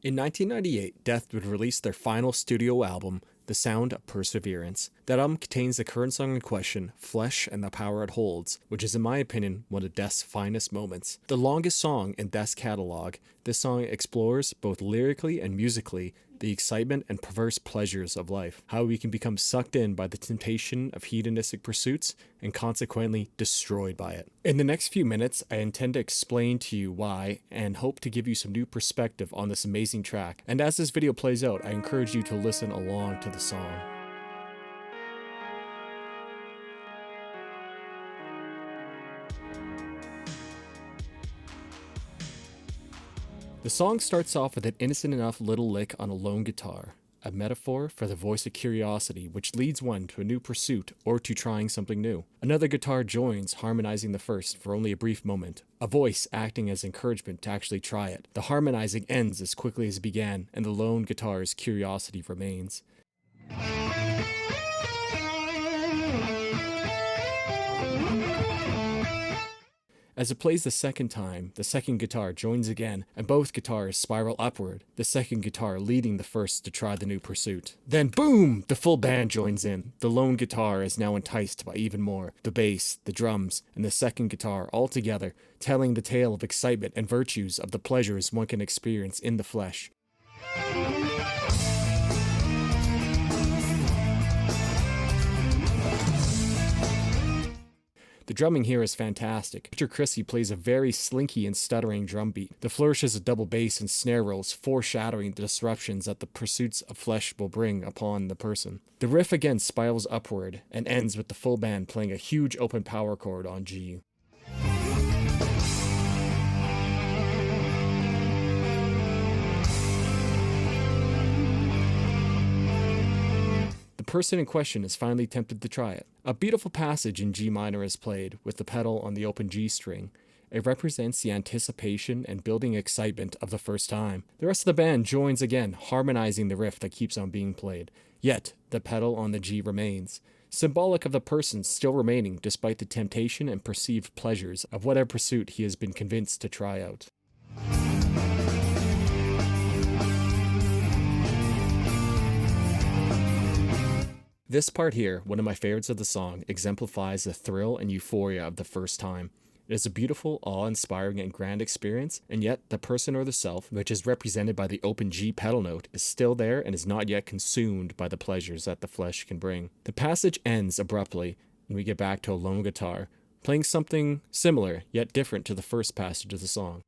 In 1998, Death would release their final studio album, The Sound of Perseverance. That album contains the current song in question, Flesh and the Power It Holds, which is in my opinion one of Death's finest moments. The longest song in Death's catalog, this song explores, both lyrically and musically, the excitement and perverse pleasures of life, how we can become sucked in by the temptation of hedonistic pursuits and consequently destroyed by it. In the next few minutes, I intend to explain to you why and hope to give you some new perspective on this amazing track. And as this video plays out, I encourage you to listen along to the song. The song starts off with an innocent enough little lick on a lone guitar, a metaphor for the voice of curiosity which leads one to a new pursuit or to trying something new. Another guitar joins, harmonizing the first for only a brief moment, a voice acting as encouragement to actually try it. The harmonizing ends as quickly as it began, and the lone guitar's curiosity remains. As it plays the second time, the second guitar joins again, and both guitars spiral upward, the second guitar leading the first to try the new pursuit. Then boom! The full band joins in. The lone guitar is now enticed by even more. The bass, the drums, and the second guitar all together, telling the tale of excitement and virtues of the pleasures one can experience in the flesh. The drumming here is fantastic. Mr. Christie plays a very slinky and stuttering drum beat. The flourishes of double bass and snare rolls foreshadowing the disruptions that the pursuits of flesh will bring upon the person. The riff again spirals upward and ends with the full band playing a huge open power chord on G. The person in question is finally tempted to try it. A beautiful passage in G minor is played, with the pedal on the open G string. It represents the anticipation and building excitement of the first time. The rest of the band joins again, harmonizing the riff that keeps on being played. Yet, the pedal on the G remains, symbolic of the person still remaining despite the temptation and perceived pleasures of whatever pursuit he has been convinced to try out. This part here, one of my favorites of the song, exemplifies the thrill and euphoria of the first time. It is a beautiful, awe-inspiring, and grand experience, and yet the person or the self, which is represented by the open G pedal note, is still there and is not yet consumed by the pleasures that the flesh can bring. The passage ends abruptly, and we get back to a lone guitar, playing something similar, yet different to the first passage of the song.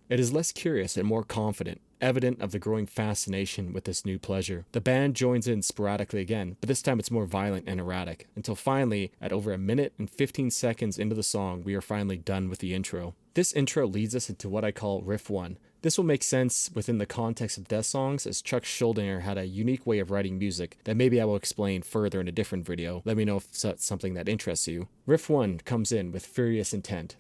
It is less curious and more confident, evident of the growing fascination with this new pleasure. The band joins in sporadically again, but this time it's more violent and erratic, until finally, at over a minute and 15 seconds into the song, we are finally done with the intro. This intro leads us into what I call Riff 1. This will make sense within the context of Death songs, as Chuck Schuldiner had a unique way of writing music that maybe I will explain further in a different video. Let me know if that's something that interests you. Riff 1 comes in with furious intent.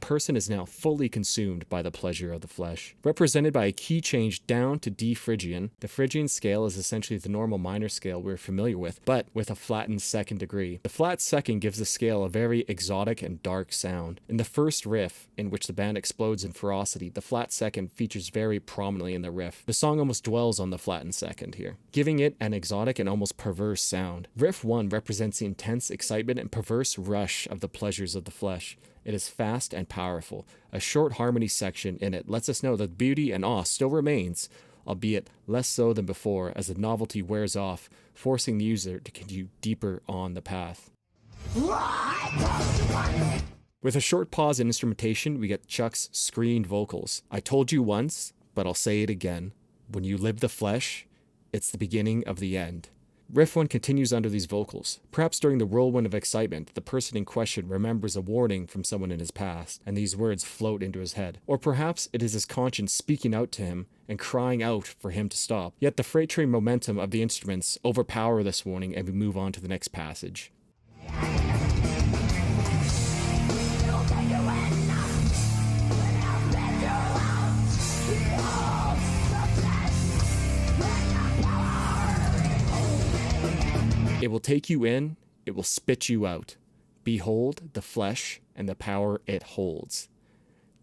Person is now fully consumed by the pleasure of the flesh. Represented by a key change down to D Phrygian, the Phrygian scale is essentially the normal minor scale we're familiar with, but with a flattened second degree. The flat second gives the scale a very exotic and dark sound. In the first riff, in which the band explodes in ferocity, the flat second features very prominently in the riff. The song almost dwells on the flattened second here, giving it an exotic and almost perverse sound. Riff 1 represents the intense excitement and perverse rush of the pleasures of the flesh. It is fast and powerful. A short harmony section in it lets us know that beauty and awe still remains, albeit less so than before as the novelty wears off, forcing the user to continue deeper on the path. With a short pause in instrumentation, we get Chuck's screened vocals. I told you once, but I'll say it again. When you live the flesh, it's the beginning of the end. Riff 1 continues under these vocals. Perhaps during the whirlwind of excitement, the person in question remembers a warning from someone in his past, and these words float into his head. Or perhaps it is his conscience speaking out to him and crying out for him to stop. Yet the freight train momentum of the instruments overpower this warning, and we move on to the next passage. will take you in, it will spit you out. Behold the flesh and the power it holds.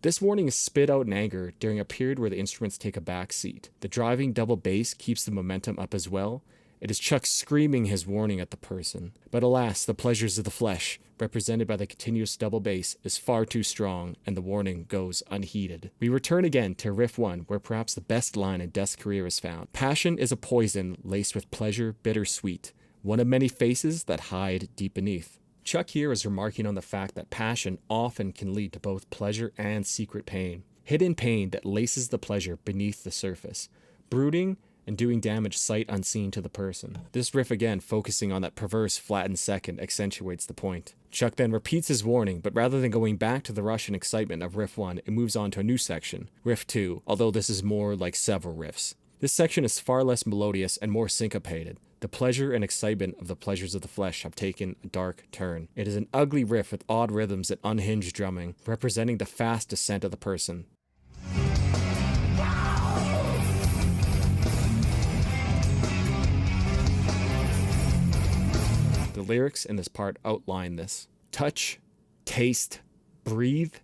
This warning is spit out in anger during a period where the instruments take a back seat. The driving double bass keeps the momentum up as well. It is Chuck screaming his warning at the person. But alas, the pleasures of the flesh, represented by the continuous double bass, is far too strong, and the warning goes unheeded. We return again to riff 1, where perhaps the best line in Death's career is found. Passion is a poison laced with pleasure bittersweet, one of many faces that hide deep beneath. Chuck here is remarking on the fact that passion often can lead to both pleasure and secret pain. Hidden pain that laces the pleasure beneath the surface, brooding and doing damage sight unseen to the person. This riff again, focusing on that perverse flattened second, accentuates the point. Chuck then repeats his warning, but rather than going back to the rush and excitement of riff 1, it moves on to a new section, riff 2, although this is more like several riffs. This section is far less melodious and more syncopated. The pleasure and excitement of the pleasures of the flesh have taken a dark turn. It is an ugly riff with odd rhythms and unhinged drumming, representing the fast descent of the person. The lyrics in this part outline this. Touch, taste, breathe,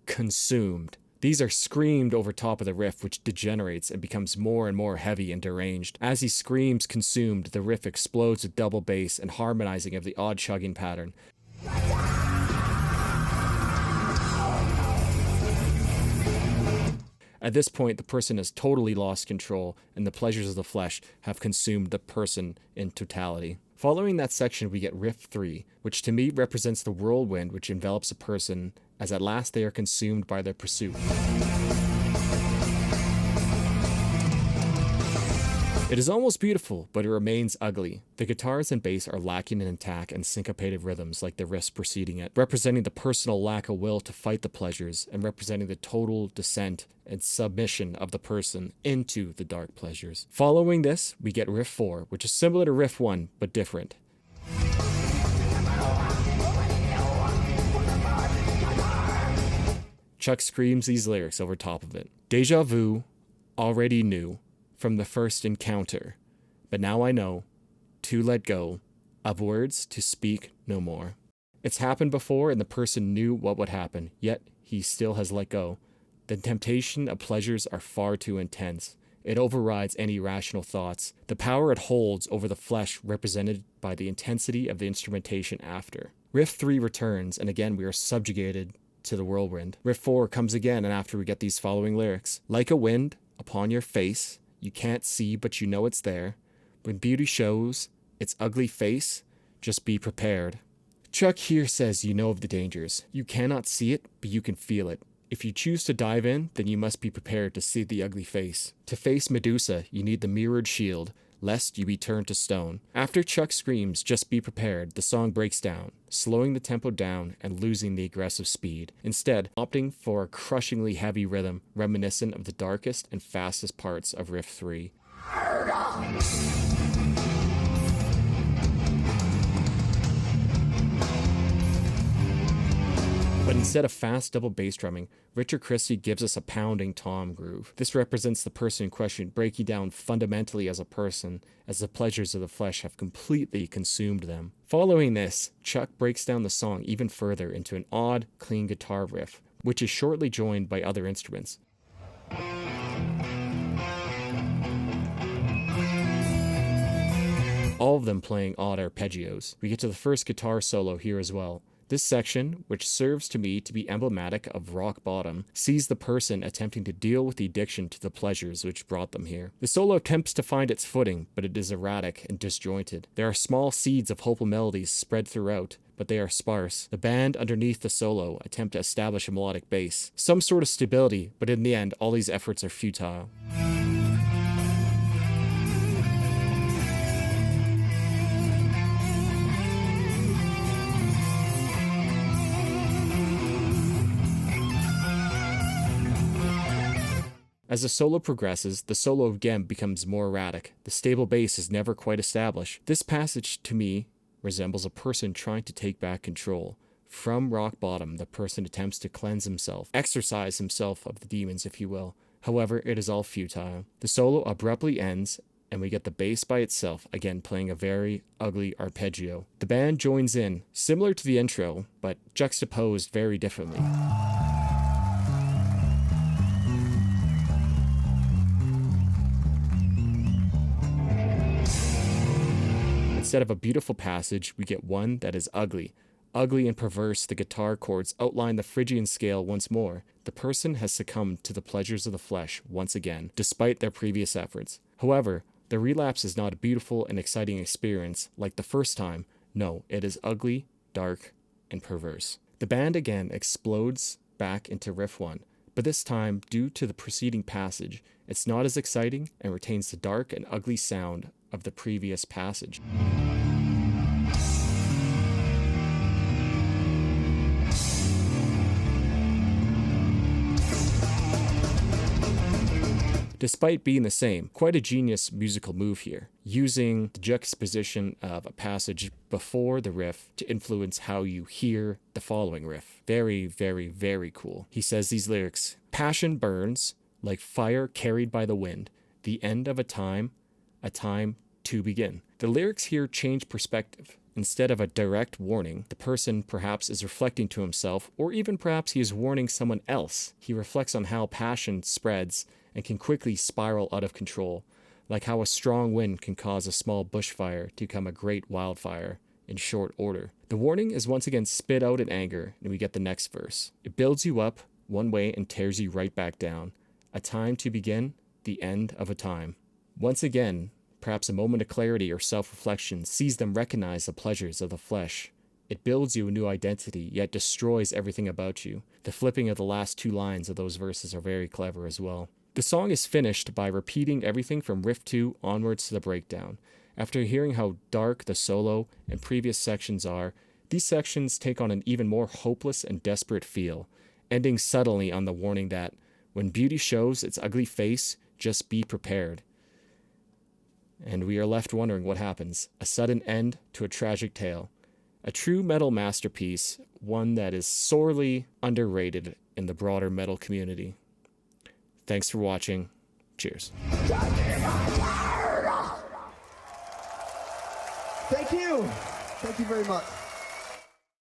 consumed. These are screamed over top of the riff, which degenerates and becomes more and more heavy and deranged. As he screams consumed, the riff explodes with double bass and harmonizing of the odd chugging pattern. At this point, the person has totally lost control, and the pleasures of the flesh have consumed the person in totality. Following that section, we get riff 3, which to me represents the whirlwind which envelops a person as at last they are consumed by their pursuit. It is almost beautiful, but it remains ugly. The guitars and bass are lacking in attack and syncopated rhythms like the riffs preceding it, representing the personal lack of will to fight the pleasures and representing the total descent and submission of the person into the dark pleasures. Following this, we get riff 4, which is similar to riff 1, but different. Chuck screams these lyrics over top of it. Deja vu, already knew, from the first encounter, but now I know, to let go, of words to speak no more. It's happened before and the person knew what would happen, yet he still has let go. The temptation of pleasures are far too intense. It overrides any rational thoughts. The power it holds over the flesh represented by the intensity of the instrumentation after. Riff 3 returns, and again we are subjugated to the whirlwind. Riff 4 comes again, and after we get these following lyrics. Like a wind upon your face, you can't see but you know it's there. When beauty shows its ugly face, just be prepared. Chuck here says you know of the dangers. You cannot see it, but you can feel it. If you choose to dive in, then you must be prepared to see the ugly face. To face Medusa, you need the mirrored shield, lest you be turned to stone. After Chuck screams, just be prepared, the song breaks down, slowing the tempo down and losing the aggressive speed, instead opting for a crushingly heavy rhythm reminiscent of the darkest and fastest parts of riff 3. But instead of fast double bass drumming, Richard Christy gives us a pounding tom groove. This represents the person in question breaking down fundamentally as a person, as the pleasures of the flesh have completely consumed them. Following this, Chuck breaks down the song even further into an odd, clean guitar riff, which is shortly joined by other instruments. All of them playing odd arpeggios. We get to the first guitar solo here as well. This section, which serves to me to be emblematic of rock bottom, sees the person attempting to deal with the addiction to the pleasures which brought them here. The solo attempts to find its footing, but it is erratic and disjointed. There are small seeds of hopeful melodies spread throughout, but they are sparse. The band underneath the solo attempt to establish a melodic bass, some sort of stability, but in the end, all these efforts are futile. As the solo progresses, the solo again becomes more erratic. The stable bass is never quite established. This passage, to me, resembles a person trying to take back control. From rock bottom, the person attempts to cleanse himself, exorcise himself of the demons, if you will. However, it is all futile. The solo abruptly ends, and we get the bass by itself, again playing a very ugly arpeggio. The band joins in, similar to the intro, but juxtaposed very differently. Instead of a beautiful passage, we get one that is ugly. Ugly and perverse, the guitar chords outline the Phrygian scale once more. The person has succumbed to the pleasures of the flesh once again, despite their previous efforts. However, the relapse is not a beautiful and exciting experience like the first time. No, it is ugly, dark, and perverse. The band again explodes back into riff 1, but this time, due to the preceding passage, it's not as exciting and retains the dark and ugly sound of the previous passage. Despite being the same, quite a genius musical move here, using the juxtaposition of a passage before the riff to influence how you hear the following riff. Very, very, very cool. He says these lyrics, "Passion burns like fire carried by the wind, the end of a time to begin." The lyrics here change perspective. Instead of a direct warning, the person perhaps is reflecting to himself, or even perhaps he is warning someone else. He reflects on how passion spreads and can quickly spiral out of control, like how a strong wind can cause a small bushfire to become a great wildfire in short order. The warning is once again spit out in anger, and we get the next verse. "It builds you up one way and tears you right back down. A time to begin, the end of a time." Once again, perhaps a moment of clarity or self-reflection sees them recognize the pleasures of the flesh. It builds you a new identity, yet destroys everything about you. The flipping of the last 2 lines of those verses are very clever as well. The song is finished by repeating everything from riff 2 onwards to the breakdown. After hearing how dark the solo and previous sections are, these sections take on an even more hopeless and desperate feel, ending subtly on the warning that, when beauty shows its ugly face, just be prepared. And we are left wondering what happens. A sudden end to a tragic tale. A true metal masterpiece, one that is sorely underrated in the broader metal community. Thanks for watching. Cheers. Thank you. Thank you very much.